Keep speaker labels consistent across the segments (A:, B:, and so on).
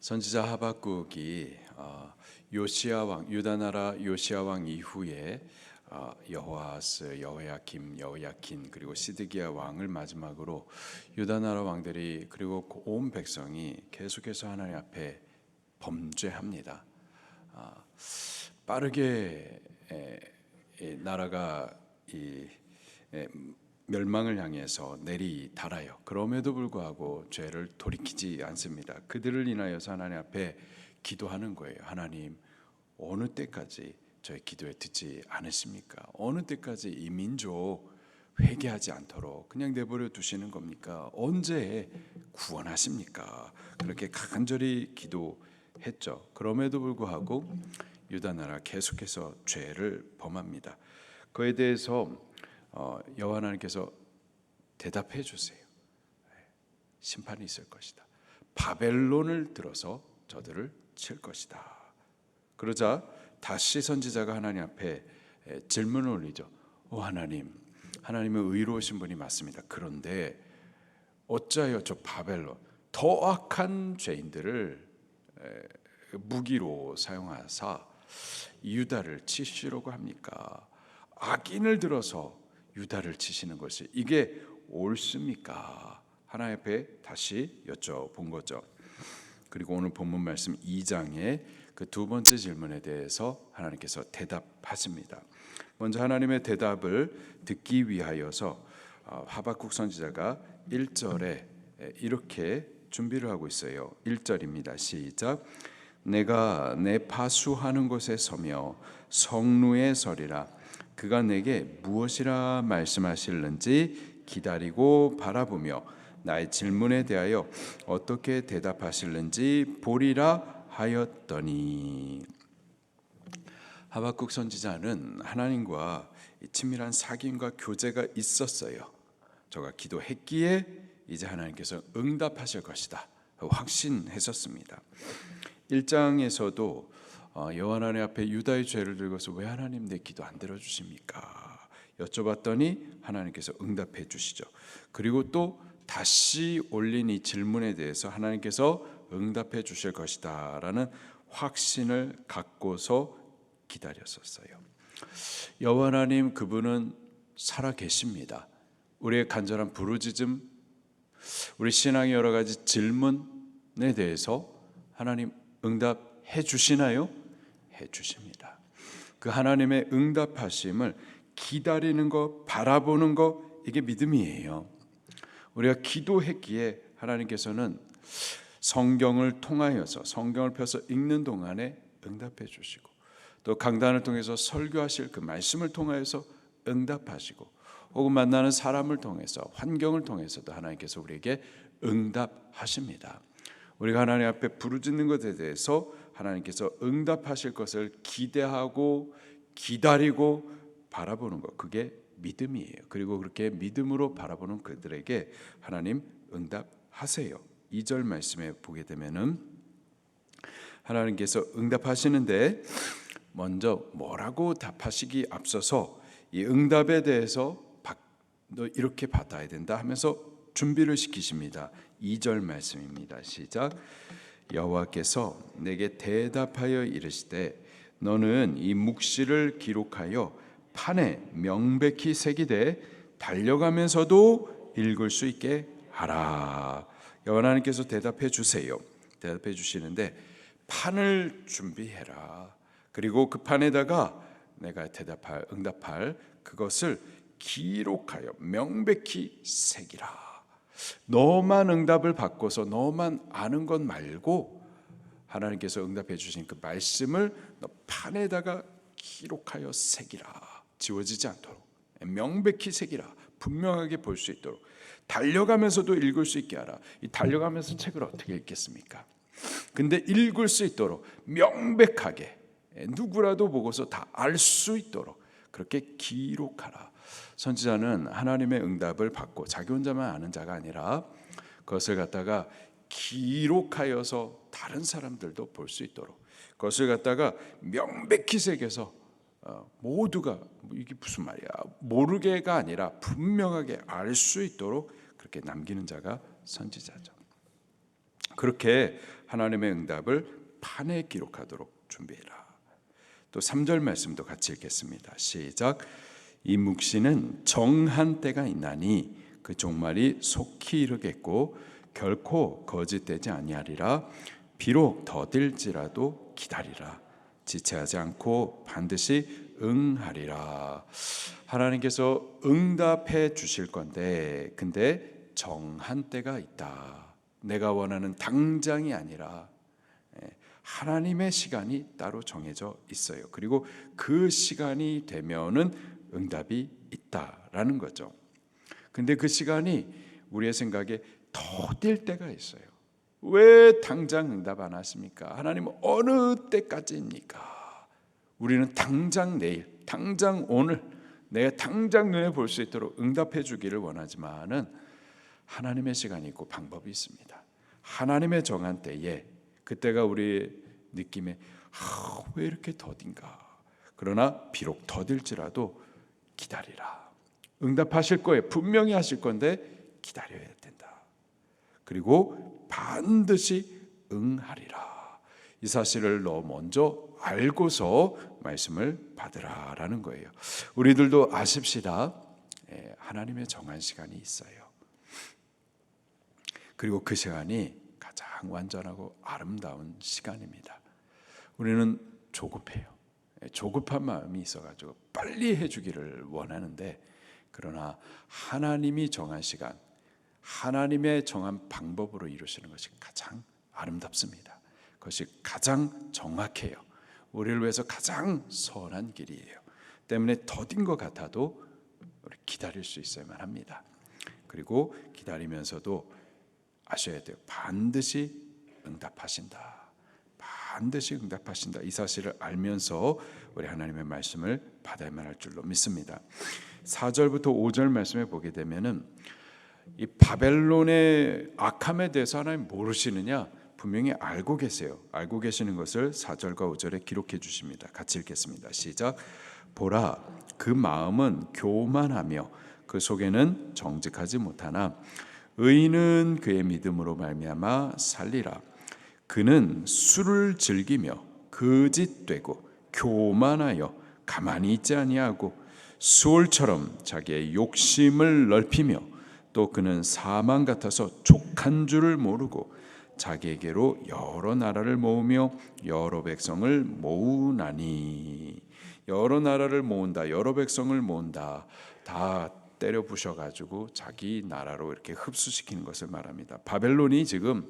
A: 선지자 하박국이 요시야 왕, 유다 나라 요시야 왕 이후에 여호아스, 여호야김, 여호야킨 그리고 시드기야 왕을 마지막으로 유다 나라 왕들이 그리고 온 백성이 계속해서 하나님 앞에 범죄합니다. 빠르게 나라가 멸망을 향해서 내리달아요. 그럼에도 불구하고 죄를 돌이키지 않습니다. 그들을 인하여서 하나님 앞에 기도하는 거예요. 하나님, 어느 때까지 저의 기도에 듣지 않으십니까? 어느 때까지 이 민족 회개하지 않도록 그냥 내버려 두시는 겁니까? 언제 구원하십니까? 그렇게 간절히 기도했죠. 그럼에도 불구하고 유다 나라 계속해서 죄를 범합니다. 그에 대해서 여호와 하나님께서 대답해 주세요. 심판이 있을 것이다. 바벨론을 들어서 저들을 칠 것이다. 그러자 다시 선지자가 하나님 앞에 질문을 올리죠. 하나님, 하나님은 의로우신 분이 맞습니다. 그런데 어찌하여 저 바벨론 더 악한 죄인들을 무기로 사용하사 유다를 치시려고 합니까? 악인을 들어서 유다를 치시는 것이 이게 옳습니까? 하나님 앞에 다시 여쭤본 거죠. 그리고 오늘 본문 말씀 2장의 그 두 번째 질문에 대해서 하나님께서 대답하십니다. 먼저 하나님의 대답을 듣기 위하여서 하박국 선지자가 1절에 이렇게 준비를 하고 있어요. 1절입니다. 시작. 내가 내 파수하는 곳에 서며 성루에 서리라. 그가 내게 무엇이라 말씀하실는지 기다리고 바라보며 나의 질문에 대하여 어떻게 대답하실는지 보리라 하였더니. 하박국 선지자는 하나님과 친밀한 사귐과 교제가 있었어요. 저가 기도했기에 이제 하나님께서 응답하실 것이다 확신했었습니다. 1장에서도 여호와 하나님 앞에 유다의 죄를 들고서 왜 하나님 내 기도 안 들어주십니까? 여쭤봤더니 하나님께서 응답해 주시죠. 그리고 또 다시 올린 이 질문에 대해서 하나님께서 응답해 주실 것이다 라는 확신을 갖고서 기다렸었어요. 여호와 하나님, 그분은 살아 계십니다. 우리의 간절한 부르짖음, 우리 신앙의 여러 가지 질문에 대해서 하나님 응답해 주시나요? 해 주십니다. 그 하나님의 응답하심을 기다리는 것, 바라보는 것, 이게 믿음이에요. 우리가 기도했기에 하나님께서는 성경을 통하여서 성경을 펴서 읽는 동안에 응답해 주시고, 또 강단을 통해서 설교하실 그 말씀을 통하여서 응답하시고, 혹은 만나는 사람을 통해서 환경을 통해서도 하나님께서 우리에게 응답하십니다. 우리가 하나님 앞에 부르짖는 것에 대해서 하나님께서 응답하실 것을 기대하고 기다리고 바라보는 것, 그게 믿음이에요. 그리고 그렇게 믿음으로 바라보는 그들에게 하나님 응답하세요. 2절 말씀에 보게 되면은 하나님께서 응답하시는데 먼저 뭐라고 답하시기 앞서서 이 응답에 대해서 너 이렇게 받아야 된다 하면서 준비를 시키십니다. 2절 말씀입니다. 시작. 여호와께서 내게 대답하여 이르시되 너는 이 묵시를 기록하여 판에 명백히 새기되 달려가면서도 읽을 수 있게 하라. 여호와 하나님께서 대답해 주세요. 대답해 주시는데 판을 준비해라. 그리고 그 판에다가 내가 응답할 그것을 기록하여 명백히 새기라. 너만 응답을 받고서 너만 아는 것 말고 하나님께서 응답해 주신 그 말씀을 너 판에다가 기록하여 새기라. 지워지지 않도록 명백히 새기라. 분명하게 볼 수 있도록 달려가면서도 읽을 수 있게 하라. 이 달려가면서 책을 어떻게 읽겠습니까? 근데 읽을 수 있도록 명백하게 누구라도 보고서 다 알 수 있도록 그렇게 기록하라. 선지자는 하나님의 응답을 받고 자기 혼자만 아는 자가 아니라 그것을 갖다가 기록하여서 다른 사람들도 볼 수 있도록 그것을 갖다가 명백히 새겨서 모두가 이게 무슨 말이야 모르게가 아니라 분명하게 알 수 있도록 그렇게 남기는 자가 선지자죠. 그렇게 하나님의 응답을 판에 기록하도록 준비해라. 또 3절 말씀도 같이 읽겠습니다. 시작. 이 묵시는 정한 때가 있나니 그 종말이 속히 이르겠고 결코 거짓되지 아니하리라. 비록 더딜지라도 기다리라. 지체하지 않고 반드시 응하리라. 하나님께서 응답해 주실 건데, 근데 정한 때가 있다. 내가 원하는 당장이 아니라 하나님의 시간이 따로 정해져 있어요. 그리고 그 시간이 되면은 응답이 있다라는 거죠. 근데 그 시간이 우리의 생각에 더딜 때가 있어요. 왜 당장 응답 안 하십니까? 하나님은 어느 때까지입니까? 우리는 당장 내일, 당장 오늘, 내가 당장 눈에 볼 수 있도록 응답해 주기를 원하지만은 하나님의 시간이 있고 방법이 있습니다. 하나님의 정한 때에, 그때가 우리 느낌에 왜 이렇게 더딘가? 그러나 비록 더딜지라도 기다리라. 응답하실 거예요. 분명히 하실 건데 기다려야 된다. 그리고 반드시 응하리라. 이 사실을 너 먼저 알고서 말씀을 받으라라는 거예요. 우리들도 아십시다. 하나님의 정한 시간이 있어요. 그리고 그 시간이 가장 완전하고 아름다운 시간입니다. 우리는 조급해요. 조급한 마음이 있어가지고 빨리 해주기를 원하는데, 그러나 하나님이 정한 시간, 하나님의 정한 방법으로 이루시는 것이 가장 아름답습니다. 그것이 가장 정확해요. 우리를 위해서 가장 선한 길이에요. 때문에 더딘 것 같아도 우리 기다릴 수 있어야만 합니다. 그리고 기다리면서도 아셔야 돼요. 반드시 응답하신다. 반드시 응답하신다. 이 사실을 알면서 우리 하나님의 말씀을 받아야만 할 줄로 믿습니다. 4절부터 5절 말씀에 보게 되면은 이 바벨론의 악함에 대해서 하나님 모르시느냐? 분명히 알고 계세요. 알고 계시는 것을 4절과 5절에 기록해 주십니다. 같이 읽겠습니다. 시작. 보라, 그 마음은 교만하며 그 속에는 정직하지 못하나 의인은 그의 믿음으로 말미암아 살리라. 그는 술을 즐기며 거짓되고 교만하여 가만히 있지 아니하고 수올처럼 자기의 욕심을 넓히며, 또 그는 사망 같아서 족한 줄을 모르고 자기에게로 여러 나라를 모으며 여러 백성을 모으나니. 여러 나라를 모은다, 여러 백성을 모은다, 다 때려 부셔가지고 자기 나라로 이렇게 흡수시키는 것을 말합니다. 바벨론이 지금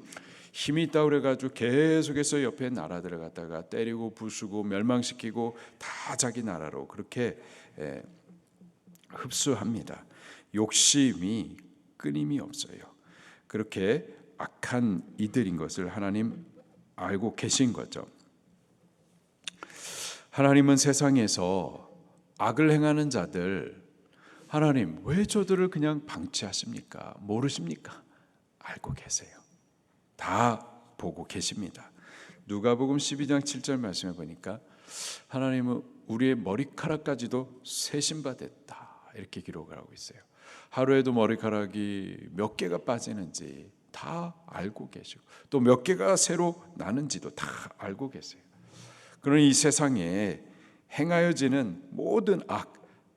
A: 힘이 있다 그래가지고 계속해서 옆에 나라들을 갖다가 때리고 부수고 멸망시키고 다 자기 나라로 그렇게 흡수합니다. 욕심이 끊임이 없어요. 그렇게 악한 이들인 것을 하나님 알고 계신 거죠. 하나님은 세상에서 악을 행하는 자들, 하나님 왜 저들을 그냥 방치하십니까? 모르십니까? 알고 계세요. 다 보고 계십니다. 누가복음 12장 7절 말씀해 보니까 하나님은 우리의 머리카락까지도 세신받았다 이렇게 기록을 하고 있어요. 하루에도 머리카락이 몇 개가 빠지는지 다 알고 계시고, 또 몇 개가 새로 나는지도 다 알고 계세요. 그러니 이 세상에 행하여지는 모든 악,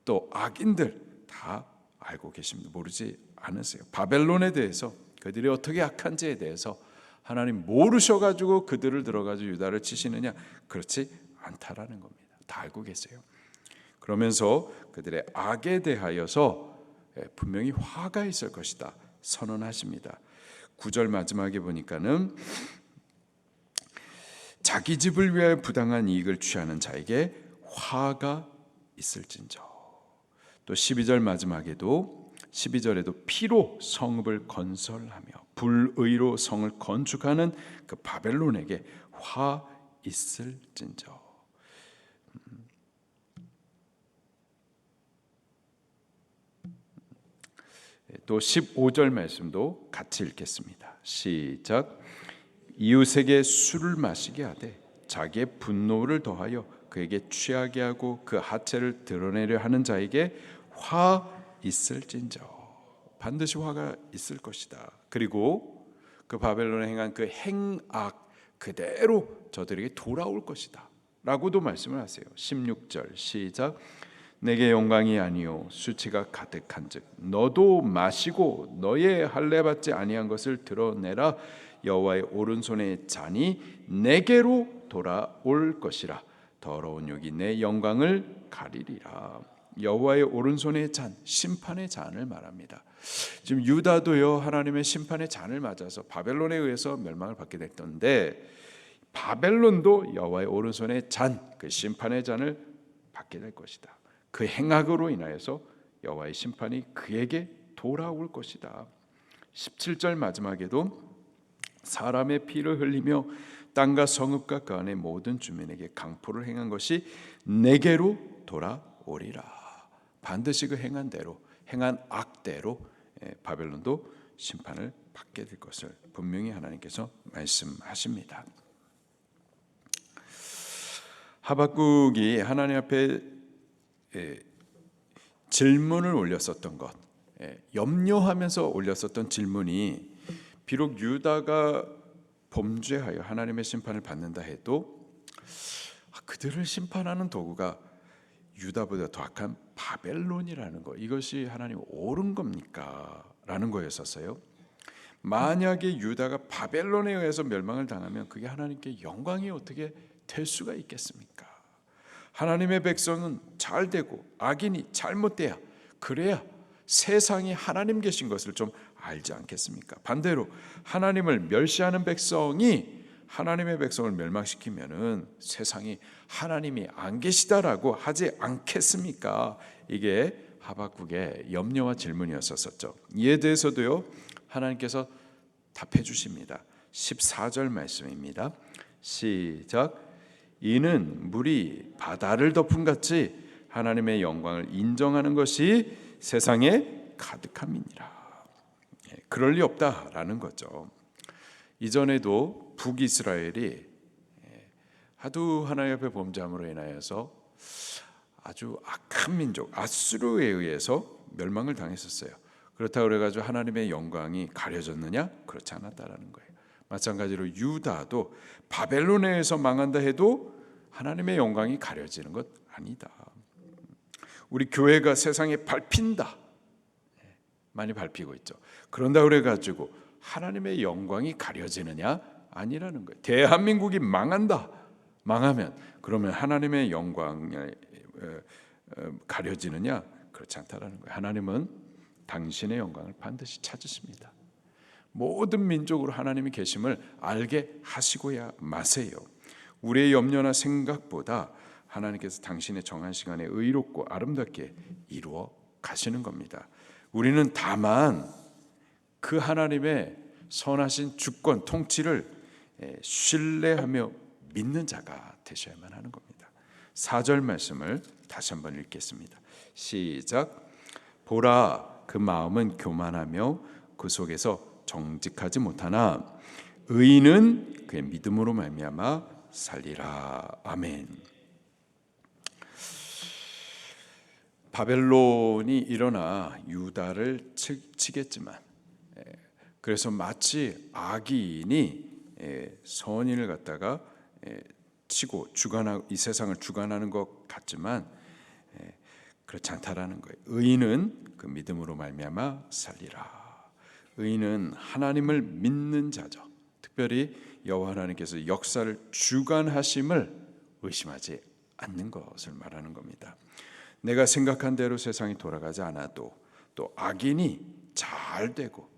A: 또 악인들 다 알고 계십니다. 모르지 않으세요. 바벨론에 대해서, 그들이 어떻게 악한지에 대해서 하나님 모르셔가지고 그들을 들어가지고 유다를 치시느냐? 그렇지 않다라는 겁니다. 다 알고 계세요. 그러면서 그들의 악에 대하여서 분명히 화가 있을 것이다 선언하십니다. 9절 마지막에 보니까는 자기 집을 위하여 부당한 이익을 취하는 자에게 화가 있을진저. 또 12절 마지막에도 12절에도 피로 성읍을 건설하며 불의로 성을 건축하는 그 바벨론에게 화 있을진저. 또 15절 말씀도 같이 읽겠습니다. 시작. 이웃에게 술을 마시게 하되 자기의 분노를 더하여 그에게 취하게 하고 그 하체를 드러내려 하는 자에게 화 있을진저. 반드시 화가 있을 것이다. 그리고 그 바벨론에 행한 그 행악 그대로 저들에게 돌아올 것이다 라고도 말씀을 하세요. 16절 시작. 내게 영광이 아니요 수치가 가득한즉 너도 마시고 너의 할례 받지 아니한 것을 드러내라. 여호와의 오른손의 잔이 내게로 돌아올 것이라. 더러운 욕이 내 영광을 가리리라. 여호와의 오른손의 잔, 심판의 잔을 말합니다. 지금 유다도요 하나님의 심판의 잔을 맞아서 바벨론에 의해서 멸망을 받게 됐던데, 바벨론도 여호와의 오른손의 잔, 그 심판의 잔을 받게 될 것이다. 그 행악으로 인하여서 여호와의 심판이 그에게 돌아올 것이다. 17절 마지막에도 사람의 피를 흘리며 땅과 성읍과 그 안의 모든 주민에게 강포를 행한 것이 내게로 돌아오리라. 반드시 그 행한 대로, 행한 악대로 바벨론도 심판을 받게 될 것을 분명히 하나님께서 말씀하십니다. 하박국이 하나님 앞에 질문을 올렸었던 것, 염려하면서 올렸었던 질문이, 비록 유다가 범죄하여 하나님의 심판을 받는다 해도 그들을 심판하는 도구가 유다보다 더 악한 바벨론이라는 것, 이것이 하나님 옳은 겁니까? 라는 거였었어요. 만약에 유다가 바벨론에 의해서 멸망을 당하면 그게 하나님께 영광이 어떻게 될 수가 있겠습니까? 하나님의 백성은 잘 되고 악인이 잘못돼야, 그래야 세상이 하나님 계신 것을 좀 알지 않겠습니까? 반대로 하나님을 멸시하는 백성이 하나님의 백성을 멸망시키면은 세상이 하나님이 안 계시다라고 하지 않겠습니까? 이게 하박국의 염려와 질문이었었죠. 이에 대해서도요 하나님께서 답해 주십니다. 14절 말씀입니다. 시작. 이는 물이 바다를 덮음 같이 하나님의 영광을 인정하는 것이 세상에 가득함이니라. 그럴 리 없다라는 거죠. 이전에도 북이스라엘이 하도 하나님 앞에 범죄함으로 인하여서 아주 악한 민족 아수르에 의해서 멸망을 당했었어요. 그렇다고 그래가지고 하나님의 영광이 가려졌느냐? 그렇지 않았다라는 거예요. 마찬가지로 유다도 바벨론에 의해서 망한다 해도 하나님의 영광이 가려지는 것 아니다. 우리 교회가 세상에 밟힌다, 많이 밟히고 있죠. 그런다 그래가지고 하나님의 영광이 가려지느냐? 아니라는 거예요. 대한민국이 망한다, 망하면 그러면 하나님의 영광이 가려지느냐? 그렇지 않다라는 거예요. 하나님은 당신의 영광을 반드시 찾으십니다. 모든 민족으로 하나님이 계심을 알게 하시고야 마세요. 우리의 염려나 생각보다 하나님께서 당신의 정한 시간에 의롭고 아름답게 이루어 가시는 겁니다. 우리는 다만 그 하나님의 선하신 주권 통치를 신뢰하며 믿는 자가 되셔야만 하는 겁니다. 4절 말씀을 다시 한번 읽겠습니다. 시작. 보라, 그 마음은 교만하며 그 속에서 정직하지 못하나 의인은 그의 믿음으로 말미암아 살리라. 아멘. 바벨론이 일어나 유다를 치겠지만, 그래서 마치 악인이 선인을 갖다가 치고 주관하고 이 세상을 주관하는 것 같지만 그렇지 않다라는 거예요. 의인은 그 믿음으로 말미암아 살리라. 의인은 하나님을 믿는 자죠. 특별히 여호와 하나님께서 역사를 주관하심을 의심하지 않는 것을 말하는 겁니다. 내가 생각한 대로 세상이 돌아가지 않아도 또 악인이 잘 되고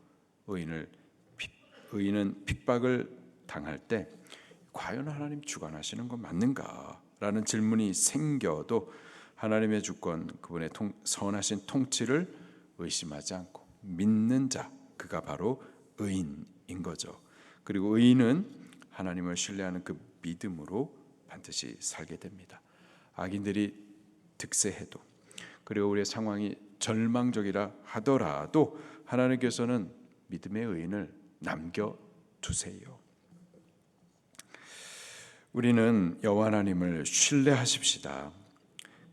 A: 의인은 핍박을 당할 때 과연 하나님 주관하시는 건 맞는가라는 질문이 생겨도 하나님의 주권, 그분의 선하신 통치를 의심하지 않고 믿는 자, 그가 바로 의인인 거죠. 그리고 의인은 하나님을 신뢰하는 그 믿음으로 반드시 살게 됩니다. 악인들이 득세해도, 그리고 우리의 상황이 절망적이라 하더라도 하나님께서는 믿음의 의인을 남겨두세요. 우리는 여호와 하나님을 신뢰하십시다.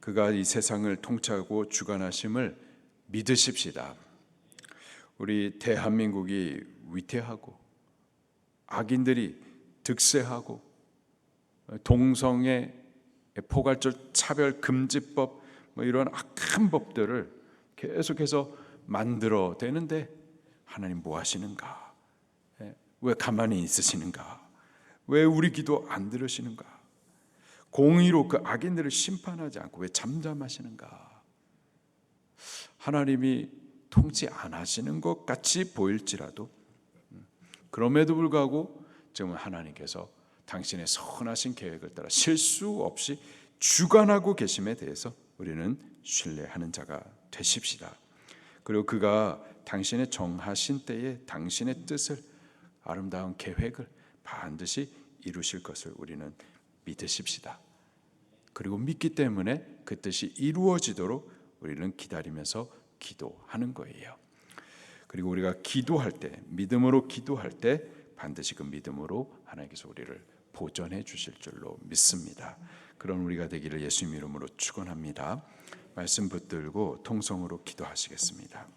A: 그가 이 세상을 통치하고 주관하심을 믿으십시다. 우리 대한민국이 위태하고 악인들이 득세하고 동성애, 포괄적 차별 금지법 이런 악한 법들을 계속해서 만들어대는데 하나님 뭐 하시는가? 왜 가만히 있으시는가? 왜 우리 기도 안 들으시는가? 공의로 그 악인들을 심판하지 않고 왜 잠잠하시는가? 하나님이 통치 안 하시는 것 같이 보일지라도 그럼에도 불구하고 지금 하나님께서 당신의 선하신 계획을 따라 실수 없이 주관하고 계심에 대해서 우리는 신뢰하는 자가 되십시다. 그리고 그가 당신의 정하신 때에 당신의 뜻을, 아름다운 계획을 반드시 이루실 것을 우리는 믿으십시다. 그리고 믿기 때문에 그 뜻이 이루어지도록 우리는 기다리면서 기도하는 거예요. 그리고 우리가 기도할 때, 믿음으로 기도할 때 반드시 그 믿음으로 하나님께서 우리를 보전해 주실 줄로 믿습니다. 그런 우리가 되기를 예수님 이름으로 축원합니다. 말씀 붙들고 통성으로 기도하시겠습니다.